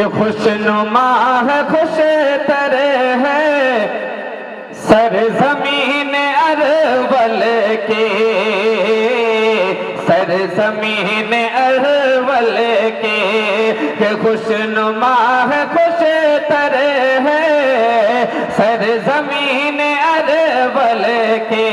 کہ خوشنما ہے خوش ترے ہے سرزمین ارول کے، سرزمین ارول کے، کہ خوشنما ہے خوش ترے ہے سرزمین ارول کے۔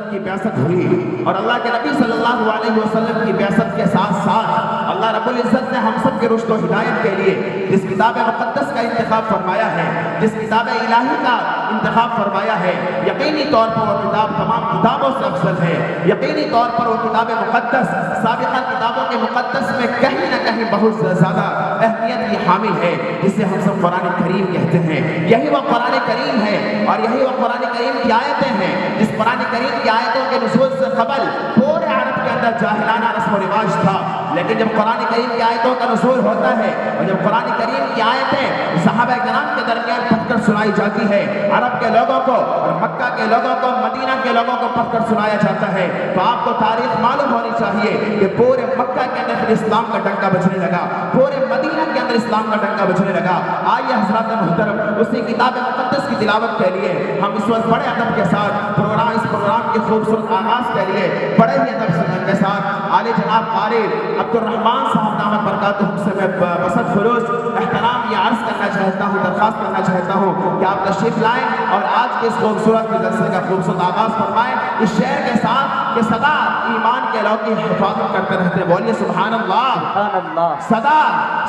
کی بعثت ہوئی اور اللہ کے نبی صلی اللہ علیہ وسلم کی بعثت کے ساتھ ساتھ اللہ رب العزت نے ہم سب کے رشد و ہدایت کے لیے جس کتاب مقدس کا انتخاب فرمایا ہے، جس کتاب الہی کا انتخاب فرمایا ہے، یقینی طور پر وہ کتاب تمام کتابوں سے افضل ہے۔ یقینی طور پر وہ کتاب مقدس سابقہ کتابوں کے مقدس میں کہیں نہ کہیں بہت زیادہ اہمیت کی حامل ہے، جسے ہم سب قرآن کریم کہتے ہیں۔ یہی وہ قرآن کریم ہے اور یہی وہ قرآن کریم کی آیتیں ہیں جس قرآن کریم کی آیتوں کے نزول سے قبل پورے عرب کے اندر جاہلانہ رسم و رواج تھا، لیکن جب قرآن کریم کی آیتوں کا نزول ہوتا ہے اور جب قرآن کریم کی آیتیں صحابہ کرام کے درمیان پڑھ کر سنائی جاتی ہے، عرب کے لوگوں کو اور مکہ کے لوگوں کو مدینہ کے لوگوں کو پڑھ کر سنایا جاتا ہے، تو آپ کو تاریخ معلوم ہونی چاہیے کہ پورے مکہ کے اندر پھر اسلام کا ڈنکا بجنے لگا، پورے مدینہ کے اندر اسلام کا ڈنکا بجنے لگا۔ آئیے حضرات محترم اسی کتاب مقدس کی تلاوت کے لیے ہم اس وقت بڑے ادب کے ساتھ اس پروگرام کے خوبصورت آغاز کے لیے بڑے ہی ادب کے ساتھ عالی جناب قاری عبد الرحمن صاحب دامت برکاتہم سے میں بسط فروز احترام یہ عرض کرنا چاہتا ہوں، درخواست کرنا چاہتا ہوں کہ آپ تشریف لائیں اور آج کے اس خوبصورت جلسے کا خوبصورت آغاز فرمائیں اس شعر کے ساتھ کہ صدا ایمان کے لو کی حفاظت کرتے رہتے ہیں۔ بولیے سبحان اللہ۔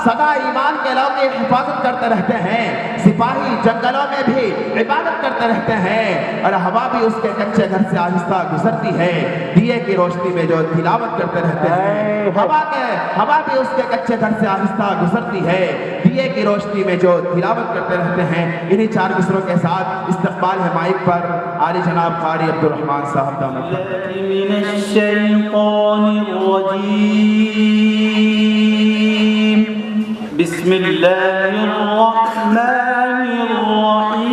صدا ایمان کے لو کی حفاظت کرتے رہتے ہیں، سپاہی جنگلوں میں بھی عبادت کرتے رہتے ہیں، اور ہوا بھی اس کے کچے گھر سے آہستہ گزرتی ہے، دیے کی روشنی میں جو تلاوت کرتے رہتے ہیں۔ ہوا بھی اس کے کچے گھر سے آہستہ گزرتی ہے، دیے کی روشنی میں جو تلاوت کرتے رہتے ہیں۔ انہی چار مصروں کے ساتھ استقبال ہے مائک پر عالی جناب قاری عبد الرحمن صاحب دامت من الشیطان الرجیم بسم اللہ الرحمن الرحیم۔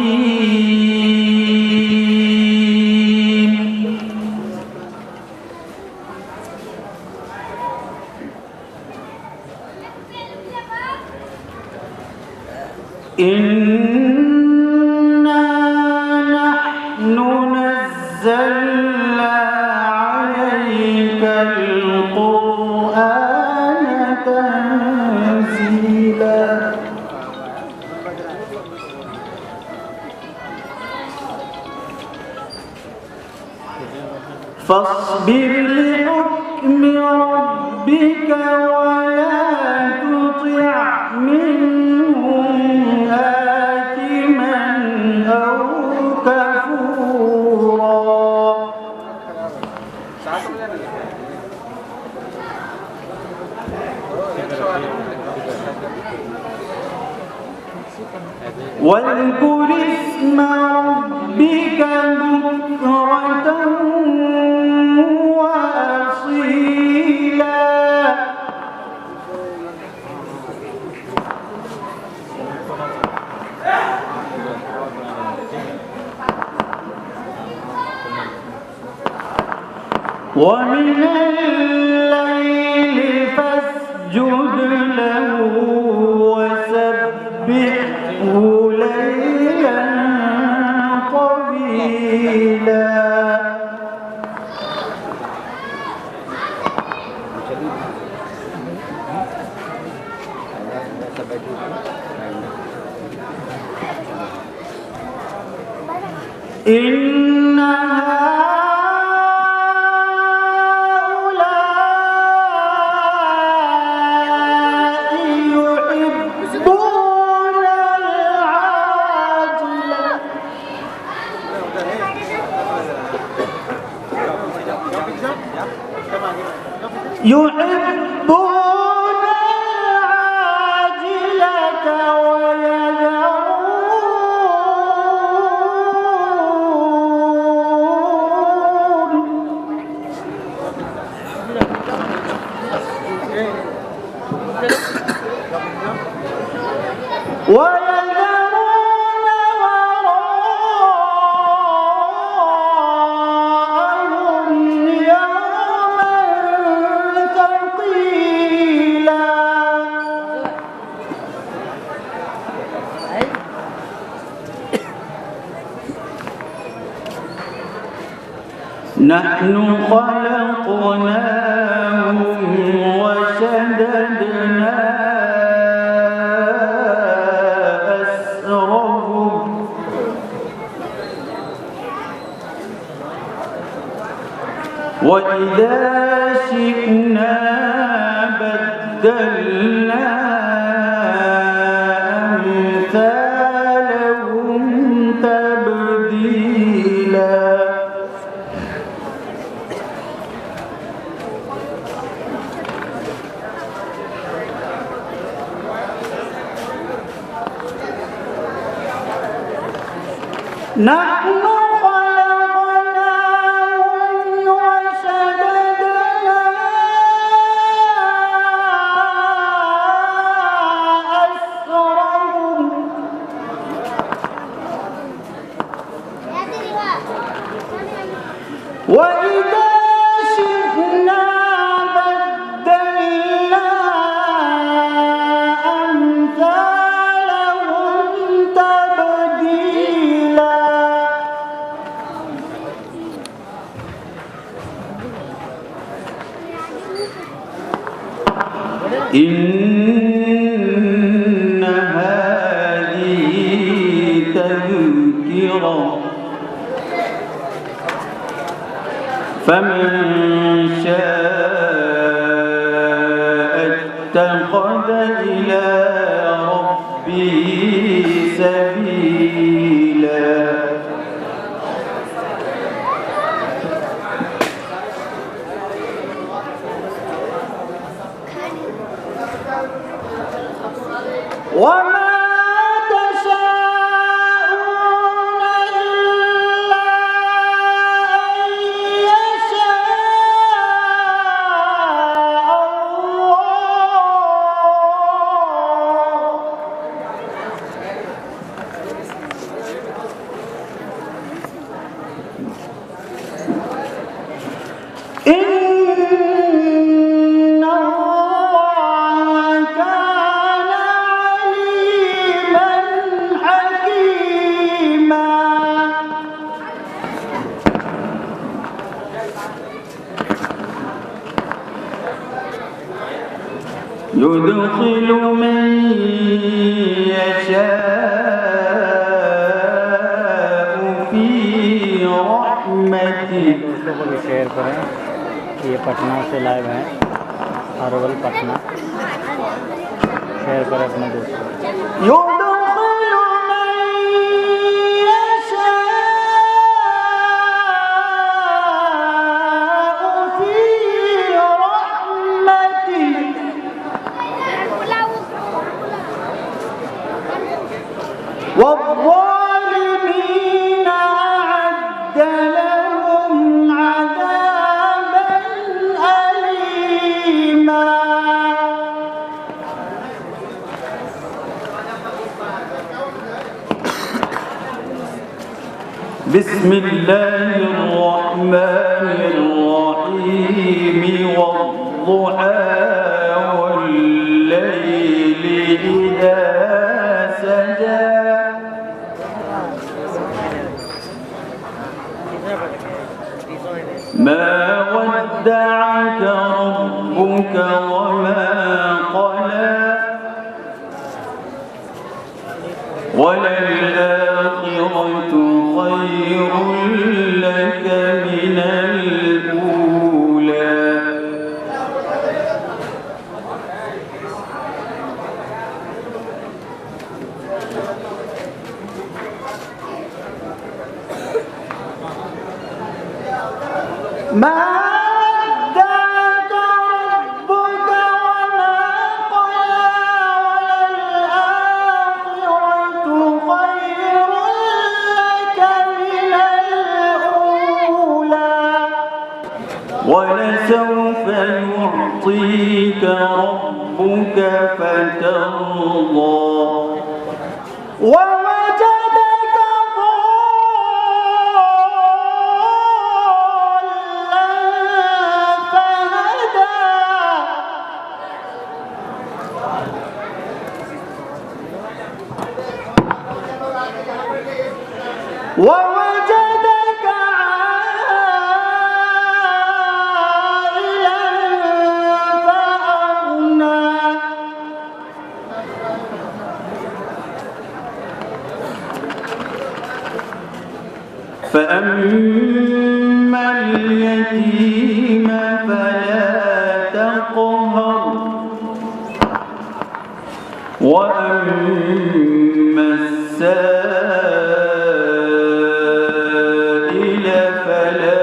إِنَّا نَحْنُ نَزَّلْنَا عَلَيْكَ الْقُرْآنَ تَنزِيلًا فاصبر لحكم ربك ولا تطع منهم آثما أو كفورا۔ واذكر اسم ربك بكرة وأصيلا۔ ومن الليل فاسجد له وسبحه ليلا طويلا۔ إن يحبون العاجلة ويذرون وراءهم يوما ثقيلا۔ نحن خلقناهم وشددنا أسرهم وإذا شئنا بدلنا أمثالهم تبديلا نحن خلقناهم وشددنا أسرهم وإذا شئنا بدلنا أمثالهم تبديلا إن هذه تذكرة فمن شاء اتخذ إلى ربه سبيلا وما تشاءون إلا أن يشاء الله إن الله كان عليما حكيما يدخل من يشاء في رحمته दोस्तों को भी शेयर करें। ये पटना से लाइव है, अरवल पटना। शेयर करें अपने दोस्तों को। يدخل من يشاء في رحمته والظالمين أعد لهم عذابا أليما بسم الله الرحمن الرحيم والضحى والليل إذا سجى ما ودعك ربك وما قلى وللآخرة خير لك من الأولى ما ودعك ربك وما قلى وللآخرة خير لك من الأولى ولسوف يعطيك ربك فترضى ووجدك ضالا فهدى ووجدك عائلا فأما اليتيم فلا تقهر وأما السائل فلا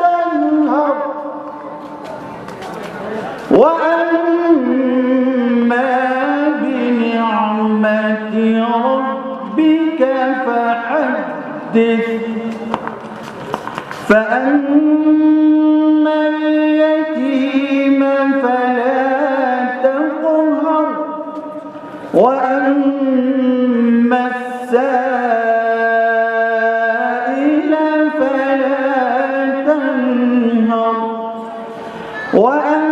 تنهر وأما بنعمة ربك فحدث فأما اليتيم فلا تقهر وأما السائل فلا تنهر وأما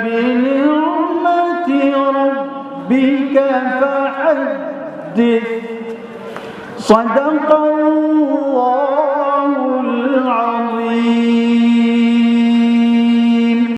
بنعمة ربك فحدث صدق الله العظيم.